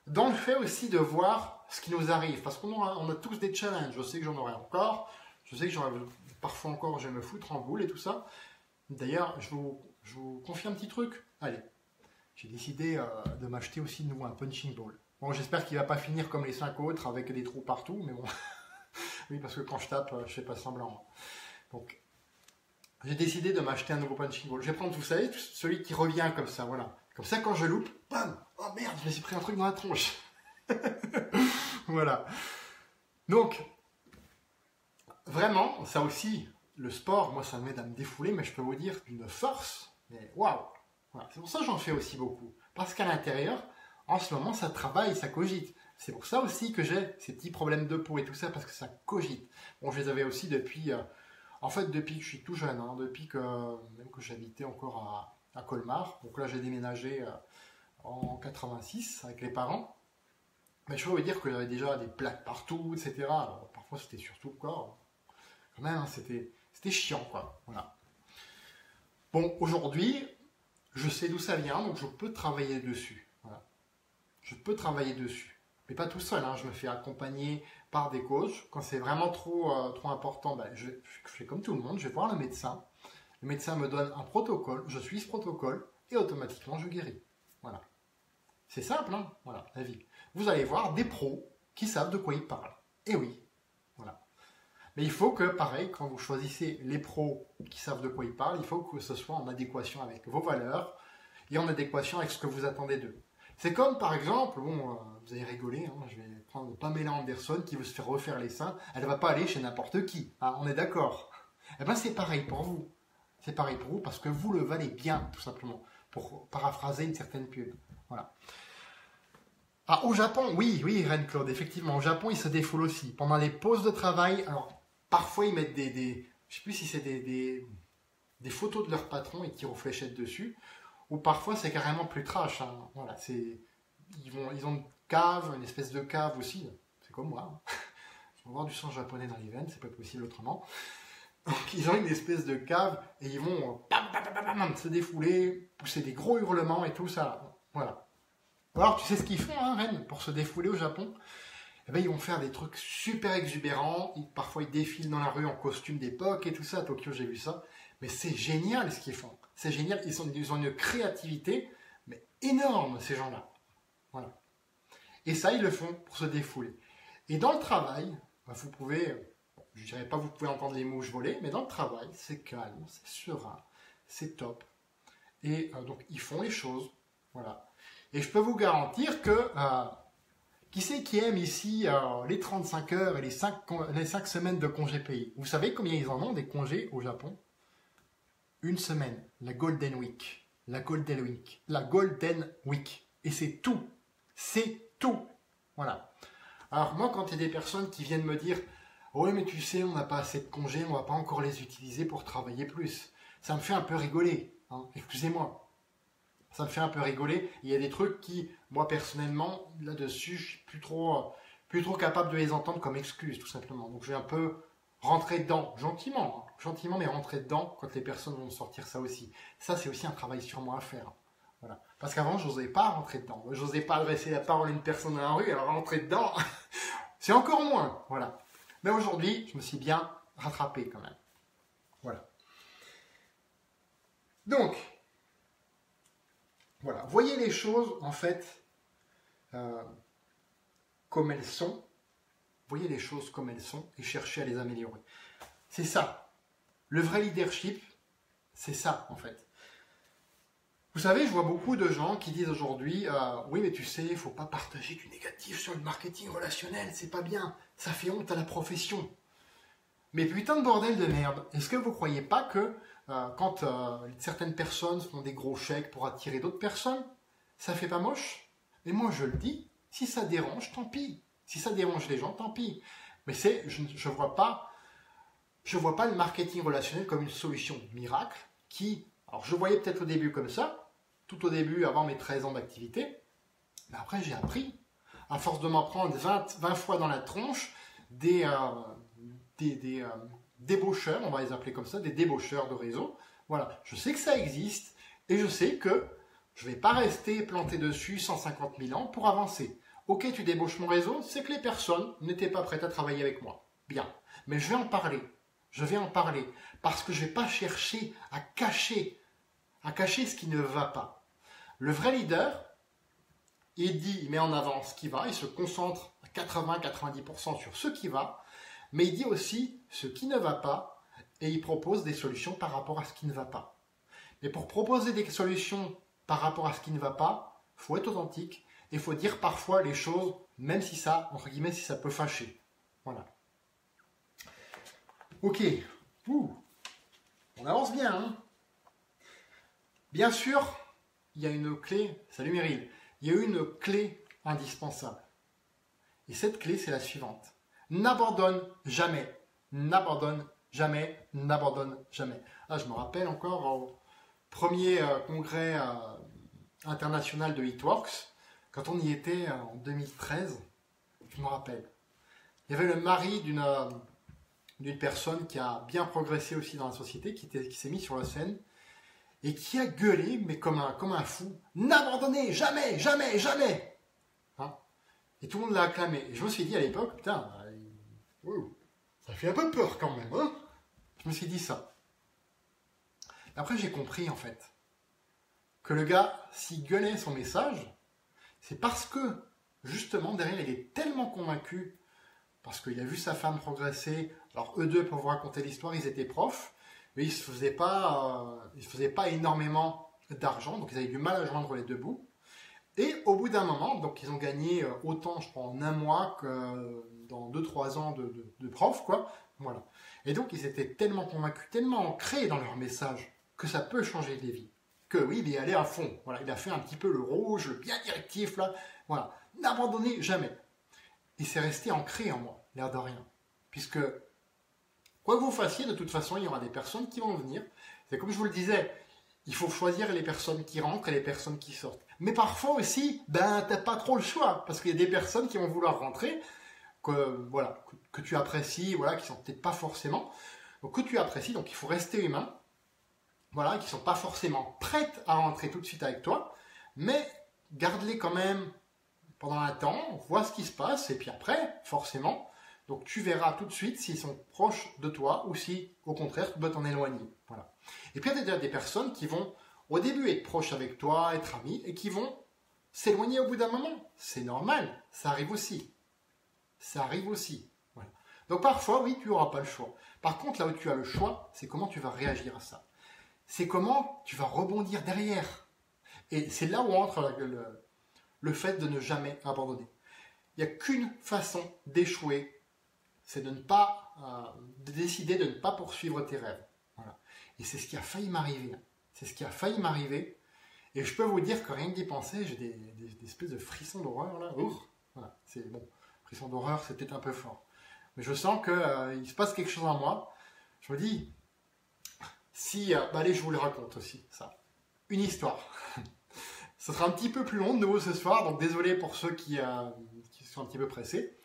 dans le fait aussi de voir ce qui nous arrive, parce qu'on a tous des challenges, je sais que j'en aurai encore, je sais que parfois encore je vais me foutre en boule et tout ça. D'ailleurs, je vous confie un petit truc. Allez, j'ai décidé de m'acheter aussi de nouveau un punching ball. Bon, j'espère qu'il ne va pas finir comme les 5 autres avec des trous partout, mais bon. Oui, parce que quand je tape, je ne fais pas semblant. Donc, j'ai décidé de m'acheter un nouveau punching ball. Je vais prendre, vous savez, celui qui revient comme ça, voilà. Comme ça, quand je loupe, bam! Oh merde, je me suis pris un truc dans la tronche. Voilà. Donc, vraiment, ça aussi, le sport, moi, ça m'aide à me défouler, mais je peux vous dire d'une force, mais waouh! Voilà. C'est pour ça que j'en fais aussi beaucoup. Parce qu'à l'intérieur, en ce moment, ça travaille, ça cogite. C'est pour ça aussi que j'ai ces petits problèmes de peau et tout ça, parce que ça cogite. Bon, je les avais aussi depuis... en fait, depuis que je suis tout jeune, hein, depuis que même que j'habitais encore à Colmar. Donc là, j'ai déménagé en 86 avec les parents. Mais je peux vous dire que j'avais déjà des plaques partout, etc. Alors, parfois, c'était surtout le corps. Quand même, hein, c'était chiant, quoi. Voilà. Bon, aujourd'hui, je sais d'où ça vient, donc je peux travailler dessus. Voilà. Je peux travailler dessus. Mais pas tout seul, hein. Je me fais accompagner par des coachs. Quand c'est vraiment trop important, ben, je fais comme tout le monde, je vais voir le médecin. Le médecin me donne un protocole, je suis ce protocole, et automatiquement, je guéris. Voilà. C'est simple, hein, voilà, la vie. Vous allez voir des pros qui savent de quoi ils parlent. Et oui, voilà. Mais il faut que, pareil, quand vous choisissez les pros qui savent de quoi ils parlent, il faut que ce soit en adéquation avec vos valeurs et en adéquation avec ce que vous attendez d'eux. C'est comme, par exemple, bon, vous allez rigoler, hein, je vais prendre Pamela Anderson qui veut se faire refaire les seins, elle ne va pas aller chez n'importe qui, hein, on est d'accord. Eh bien, c'est pareil pour vous. C'est pareil pour vous parce que vous le valez bien, tout simplement, pour paraphraser une certaine pub. Voilà. Ah, au Japon, oui, Reine-Claude, effectivement, au Japon, ils se défoulent aussi. Pendant les pauses de travail, alors, parfois, ils mettent je ne sais plus si c'est des photos de leur patron et qui tirent aux fléchettes dessus, ou parfois, c'est carrément plus trash. Hein. Voilà, ils ont une cave, une espèce de cave aussi, c'est comme moi. Hein. Ils vont avoir du sang japonais dans les veines, c'est pas possible autrement. Donc, ils ont une espèce de cave et ils vont se défouler, pousser des gros hurlements et tout ça. Voilà. Alors, tu sais ce qu'ils font, hein, Rennes, pour se défouler au Japon? Eh ben, ils vont faire des trucs super exubérants. Parfois, ils défilent dans la rue en costume d'époque et tout ça. À Tokyo, j'ai vu ça. Mais c'est génial ce qu'ils font. C'est génial. Ils ont une créativité, mais énorme, ces gens-là. Voilà. Et ça, ils le font pour se défouler. Et dans le travail, vous pouvez, je ne dirais pas vous pouvez entendre les mouches voler, mais dans le travail, c'est calme, c'est serein, c'est top. Et donc, ils font les choses. Voilà. Et je peux vous garantir que, qui c'est qui aime ici les 35 heures et les 5 semaines de congés payés? Vous savez combien ils en ont des congés au Japon? Une semaine, la Golden Week. La Golden Week. La Golden Week. Et c'est tout. C'est tout. Voilà. Alors moi, quand il y a des personnes qui viennent me dire « Oui, mais tu sais, on n'a pas assez de congés, on ne va pas encore les utiliser pour travailler plus. » Ça me fait un peu rigoler. Hein. Excusez-moi. Ça me fait un peu rigoler. Il y a des trucs qui, moi personnellement, là-dessus, je suis plus trop capable de les entendre comme excuses, tout simplement. Donc je vais un peu rentrer dedans, gentiment, mais rentrer dedans quand les personnes vont me sortir ça aussi. Ça, c'est aussi un travail sur moi à faire. Voilà. Parce qu'avant, je n'osais pas rentrer dedans. Je n'osais pas adresser la parole à une personne dans la rue, alors rentrer dedans, c'est encore moins. Voilà. Mais aujourd'hui, je me suis bien rattrapé quand même. Voilà. Donc, voilà, voyez les choses en fait comme elles sont. Voyez les choses comme elles sont et cherchez à les améliorer. C'est ça. Le vrai leadership, c'est ça en fait. Vous savez, je vois beaucoup de gens qui disent aujourd'hui oui, mais tu sais, il ne faut pas partager du négatif sur le marketing relationnel, c'est pas bien, ça fait honte à la profession. Mais putain de bordel de merde, est-ce que vous ne croyez pas que quand certaines personnes font des gros chèques pour attirer d'autres personnes, ça fait pas moche? Et moi je le dis, si ça dérange, tant pis. Si ça dérange les gens, tant pis. Mais je vois pas le marketing relationnel comme une solution miracle qui, alors je voyais peut-être au début comme ça, tout au début avant mes 13 ans d'activité, mais après j'ai appris, à force de m'en prendre 20 fois dans la tronche, des débaucheurs, on va les appeler comme ça, des débaucheurs de réseau. Voilà, je sais que ça existe et je sais que je ne vais pas rester planté dessus 150 000 ans pour avancer. Ok, tu débauches mon réseau, c'est que les personnes n'étaient pas prêtes à travailler avec moi. Bien, mais je vais en parler. Je vais en parler parce que je ne vais pas chercher à cacher ce qui ne va pas. Le vrai leader, il met en avant ce qui va, il se concentre à 80-90% sur ce qui va, mais il dit aussi ce qui ne va pas et il propose des solutions par rapport à ce qui ne va pas. Mais pour proposer des solutions par rapport à ce qui ne va pas, il faut être authentique et il faut dire parfois les choses, même si ça, entre guillemets, si ça peut fâcher. Voilà. Ok. On avance bien, hein? Bien sûr, il y a une clé. Salut Meryl. Il y a une clé indispensable. Et cette clé, c'est la suivante. N'abandonne jamais. N'abandonne jamais. N'abandonne jamais. Ah, je me rappelle encore premier congrès international de HeatWorks, quand on y était en 2013, je me rappelle. Il y avait le mari d'une personne qui a bien progressé aussi dans la société, qui s'est mis sur la scène et qui a gueulé, mais comme un fou, n'abandonnez jamais, jamais, jamais. Hein, et tout le monde l'a acclamé. Et je me suis dit à l'époque, putain, ça fait un peu peur quand même. Hein, je me suis dit ça. Après, j'ai compris en fait que le gars, s'il gueulait son message, c'est parce que justement derrière, il est tellement convaincu, parce qu'il a vu sa femme progresser. Alors eux deux, pour vous raconter l'histoire, ils étaient profs, mais ils ne se faisaient pas énormément d'argent, donc ils avaient du mal à joindre les deux bouts. Et au bout d'un moment, donc ils ont gagné autant, je crois, en un mois que dans 2-3 ans de prof, quoi. Voilà. Et donc ils étaient tellement convaincus, tellement ancrés dans leur message, que ça peut changer des vies. Que oui, il est allé à fond. Voilà, il a fait un petit peu le rouge, le bien directif, là. Voilà. N'abandonnez jamais. Et c'est resté ancré en moi, l'air de rien. Puisque, quoi que vous fassiez, de toute façon, il y aura des personnes qui vont venir. C'est comme je vous le disais, il faut choisir les personnes qui rentrent et les personnes qui sortent. Mais parfois aussi, t'as pas trop le choix, parce qu'il y a des personnes qui vont vouloir rentrer, que tu apprécies, voilà, qui sont peut-être pas forcément, donc que tu apprécies, donc il faut rester humain, voilà, qui sont pas forcément prêtes à rentrer tout de suite avec toi, mais garde-les quand même pendant un temps, vois ce qui se passe, et puis après, forcément, donc tu verras tout de suite s'ils sont proches de toi ou si, au contraire, tu dois t'en éloigner. Voilà. Et puis il y a déjà des personnes qui vont, au début, être proches avec toi, être amis, et qui vont s'éloigner au bout d'un moment. C'est normal, ça arrive aussi. Ça arrive aussi. Voilà. Donc parfois, oui, tu n'auras pas le choix. Par contre, là où tu as le choix, c'est comment tu vas réagir à ça. C'est comment tu vas rebondir derrière. Et c'est là où entre le fait de ne jamais abandonner. Il n'y a qu'une façon d'échouer, c'est de décider de ne pas poursuivre tes rêves. Voilà. Et c'est ce qui a failli m'arriver. C'est ce qui a failli m'arriver. Et je peux vous dire que rien que d'y penser, j'ai des espèces de frissons d'horreur là. Voilà. C'est bon. Frissons d'horreur, c'est peut-être un peu fort. Mais je sens qu'il se passe quelque chose en moi. Je me dis, allez, je vous le raconte aussi, ça. Une histoire. Ce sera un petit peu plus long de nouveau ce soir, donc désolé pour ceux qui sont un petit peu pressés.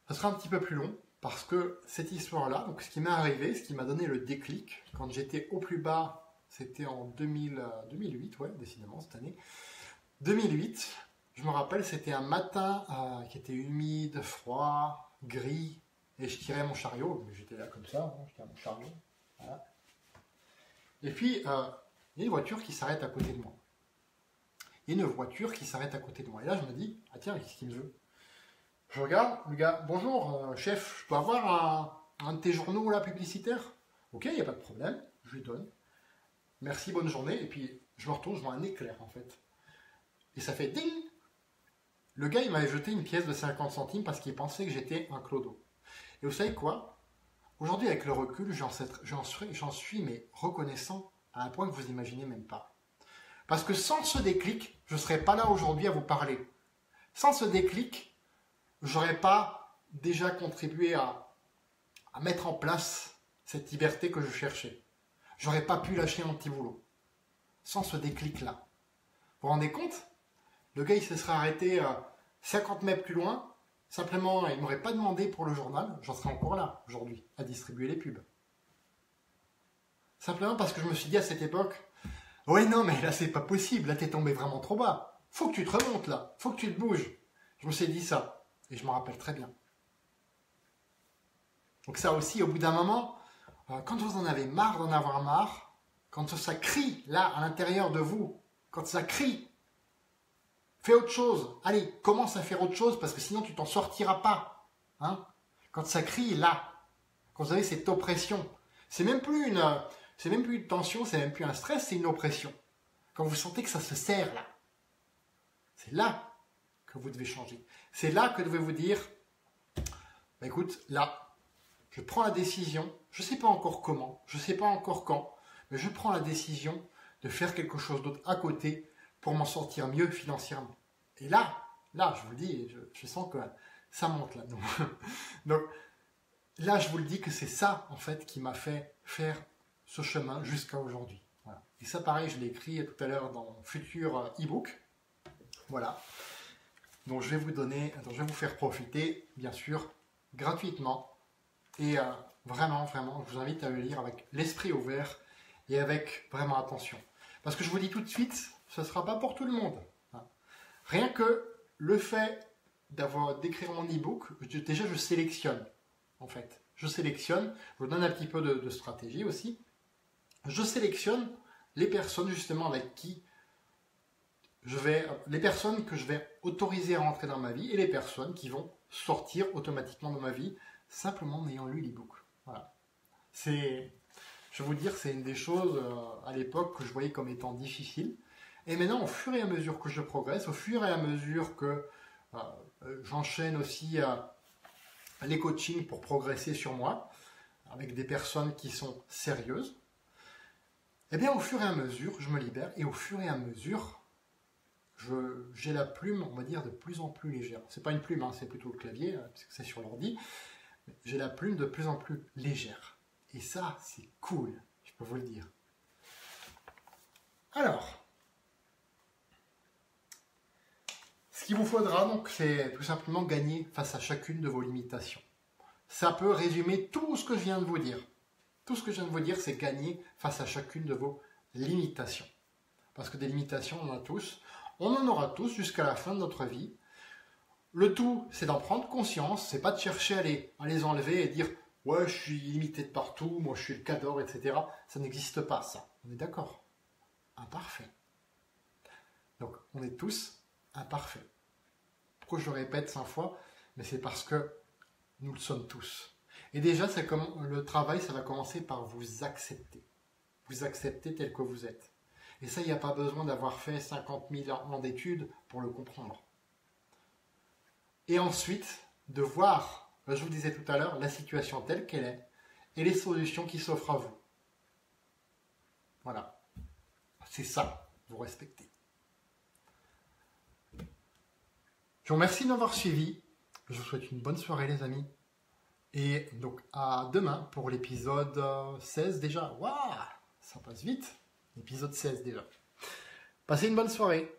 Ce sera un petit peu plus long, parce que cette histoire-là, donc ce qui m'est arrivé, ce qui m'a donné le déclic, quand j'étais au plus bas, c'était en 2008, ouais, décidément, cette année. 2008, je me rappelle, c'était un matin qui était humide, froid, gris, et je tirais mon chariot, j'étais là comme ça, je tirais mon chariot, voilà. Et puis, il y a une voiture qui s'arrête à côté de moi. Il y a une voiture qui s'arrête à côté de moi. Et là, je me dis, ah tiens, qu'est-ce qu'il me veut? Je regarde, le gars, bonjour, chef, je peux avoir un de tes journaux là, publicitaires? Ok, il n'y a pas de problème, je lui donne. Merci, bonne journée. Et puis, je me retourne, je vois un éclair en fait. Et ça fait ding! Le gars, il m'avait jeté une pièce de 50 centimes parce qu'il pensait que j'étais un clodo. Et vous savez quoi? Aujourd'hui, avec le recul, j'en suis mais reconnaissant à un point que vous imaginez même pas. Parce que sans ce déclic, je ne serais pas là aujourd'hui à vous parler. Sans ce déclic, je n'aurais pas déjà contribué à mettre en place cette liberté que je cherchais. Je n'aurais pas pu lâcher mon petit boulot. Sans ce déclic-là. Vous vous rendez compte? Le gars, il se serait arrêté 50 mètres plus loin. Simplement, il ne m'aurait pas demandé pour le journal. J'en serais encore là, aujourd'hui, à distribuer les pubs. Simplement parce que je me suis dit à cette époque, ouais, non, mais là, c'est pas possible. Là, t'es tombé vraiment trop bas. Faut que tu te remontes, là. Faut que tu te bouges. Je me suis dit ça. Et je m'en rappelle très bien. Donc ça aussi, au bout d'un moment, quand vous en avez marre d'en avoir marre, quand ça crie, là, à l'intérieur de vous, quand ça crie, fais autre chose. Allez, commence à faire autre chose, parce que sinon, tu t'en sortiras pas. Hein? Quand ça crie, là, quand vous avez cette oppression, c'est même plus une tension, c'est même plus un stress, c'est une oppression. Quand vous sentez que ça se serre là, c'est là que vous devez changer. C'est là que vous devez vous dire, bah, écoute, là, je prends la décision, je ne sais pas encore comment, je ne sais pas encore quand, mais je prends la décision de faire quelque chose d'autre à côté pour m'en sortir mieux financièrement. Et là, je vous le dis, je sens que ça monte là. Donc là, je vous le dis que c'est ça, en fait, qui m'a fait faire ce chemin jusqu'à aujourd'hui. Voilà. Et ça, pareil, je l'ai écrit tout à l'heure dans mon futur e-book. Voilà. Donc, je vais vous faire profiter, bien sûr, gratuitement. Et vraiment, je vous invite à le lire avec l'esprit ouvert et avec vraiment attention. Parce que je vous dis tout de suite, ce ne sera pas pour tout le monde. Rien que le fait d'écrire mon e-book, déjà je sélectionne, en fait. Je sélectionne, je vous donne un petit peu de stratégie aussi. Je sélectionne les personnes justement avec qui les personnes que je vais autoriser à rentrer dans ma vie et les personnes qui vont sortir automatiquement de ma vie simplement en ayant lu l'e-book. Voilà. Je vais vous dire, c'est une des choses à l'époque que je voyais comme étant difficile. Et maintenant, au fur et à mesure que je progresse, au fur et à mesure que j'enchaîne aussi les coachings pour progresser sur moi, avec des personnes qui sont sérieuses, eh bien, au fur et à mesure, je me libère et au fur et à mesure, j'ai la plume, on va dire, de plus en plus légère. C'est pas une plume, hein, c'est plutôt le clavier, parce que c'est sur l'ordi. J'ai la plume de plus en plus légère. Et ça, c'est cool, je peux vous le dire. Alors, ce qu'il vous faudra, donc, c'est tout simplement gagner face à chacune de vos limitations. Ça peut résumer tout ce que je viens de vous dire. Tout ce que je viens de vous dire, c'est gagner face à chacune de vos limitations. Parce que des limitations, on en a tous. On en aura tous jusqu'à la fin de notre vie. Le tout, c'est d'en prendre conscience. C'est pas de chercher à les enlever et dire « Ouais, je suis limité de partout, moi je suis le cador, etc. » Ça n'existe pas, ça. On est d'accord? Imparfait. Donc, on est tous imparfaits. Pourquoi je le répète 100 fois? Mais c'est parce que nous le sommes tous. Et déjà, le travail, ça va commencer par vous accepter. Vous accepter tel que vous êtes. Et ça, il n'y a pas besoin d'avoir fait 50 000 ans d'études pour le comprendre. Et ensuite, de voir, je vous disais tout à l'heure, la situation telle qu'elle est et les solutions qui s'offrent à vous. Voilà. C'est ça, vous respectez. Je vous remercie de m'avoir suivi. Je vous souhaite une bonne soirée, les amis. Et donc, à demain pour l'épisode 16 déjà. Waouh, ça passe vite. L'épisode 16 déjà. Passez une bonne soirée.